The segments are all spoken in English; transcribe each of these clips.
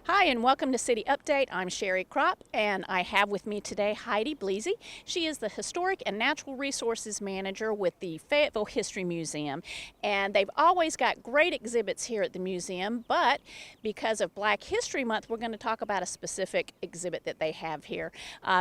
Hi, and welcome to City Update. I'm Sherry Kropp, and I have with me today Heidi Bleasy. She is the Historic and Natural Resources Manager with the Fayetteville History Museum, and they've always got great exhibits here at the museum, but because of Black History Month, we're going to talk about a specific exhibit that they have here.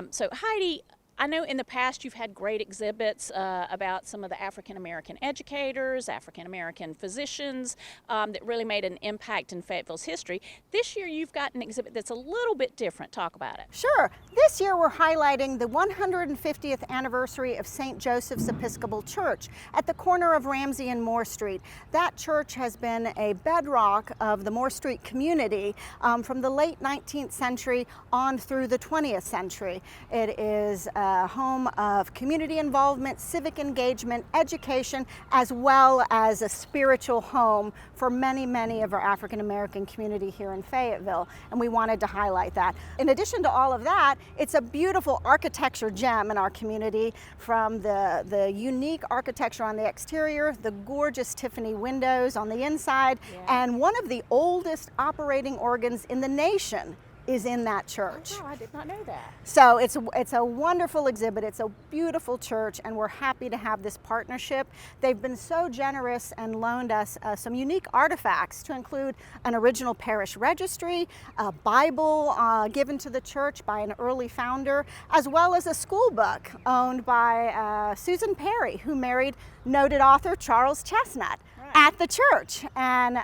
So Heidi, I know in the past you've had great exhibits about some of the African American educators, African American physicians that really made an impact in Fayetteville's history. This year you've got an exhibit that's a little bit different. Talk about it. Sure. This year we're highlighting the 150th anniversary of St. Joseph's Episcopal Church at the corner of Ramsey and Moore Street. That church has been a bedrock of the Moore Street community from the late 19th century on through the 20th century. It is a home of community involvement, civic engagement, education, as well as a spiritual home for many of our African American community here in Fayetteville, and we wanted to highlight that. In addition to all of that, it's a beautiful architecture gem in our community, from the unique architecture on the exterior, the gorgeous Tiffany windows on the inside, and one of the oldest operating organs in the nation is in that church. Oh, I did not know that. So it's a wonderful exhibit. It's a beautiful church, and we're happy to have this partnership. They've been so generous and loaned us some unique artifacts, to include an original parish registry, a Bible given to the church by an early founder, as well as a school book owned by Susan Perry, who married noted author Charles Chestnut at the church, and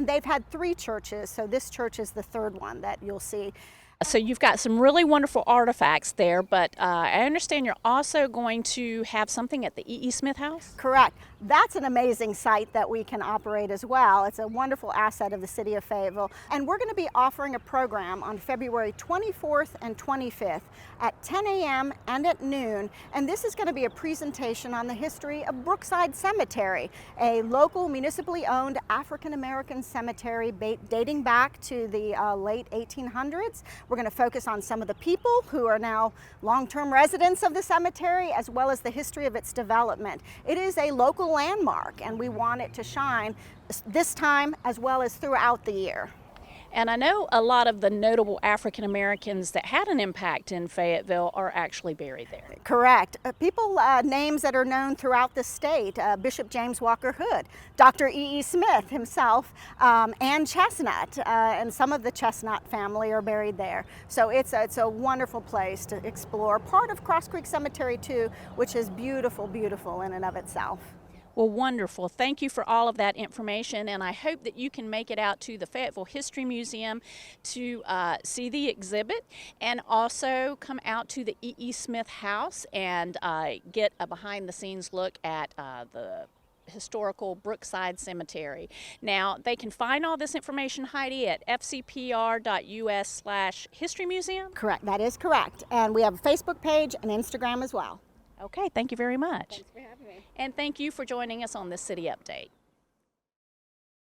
they've had 3 churches, so this church is the 3rd one that you'll see. So you've got some really wonderful artifacts there, but I understand you're also going to have something at the E.E. Smith House? Correct. That's an amazing site that we can operate as well. It's a wonderful asset of the city of Fayetteville. And we're going to be offering a program on February 24th and 25th at 10 a.m. and at noon. And this is going to be a presentation on the history of Brookside Cemetery, a local municipally owned African American cemetery dating back to the late 1800s. We're going to focus on some of the people who are now long-term residents of the cemetery, as well as the history of its development. It is a local landmark, and we want it to shine this time as well as throughout the year. And I know a lot of the notable African Americans that had an impact in Fayetteville are actually buried there. Correct. People, names that are known throughout the state, Bishop James Walker Hood, Dr. E.E. Smith himself, Ann Chestnut, and some of the Chestnut family are buried there. So it's a wonderful place to explore. Part of Cross Creek Cemetery too, which is beautiful in and of itself. Well, wonderful. Thank you for all of that information, and I hope that you can make it out to the Fayetteville History Museum to see the exhibit, and also come out to the E.E. Smith House and get a behind-the-scenes look at the historical Brookside Cemetery. Now, they can find all this information, Heidi, at fcpr.us/History Museum? Correct. That is correct. And we have a Facebook page and Instagram as well. Okay, thank you very much. Thanks for having me. And thank you for joining us on this City Update.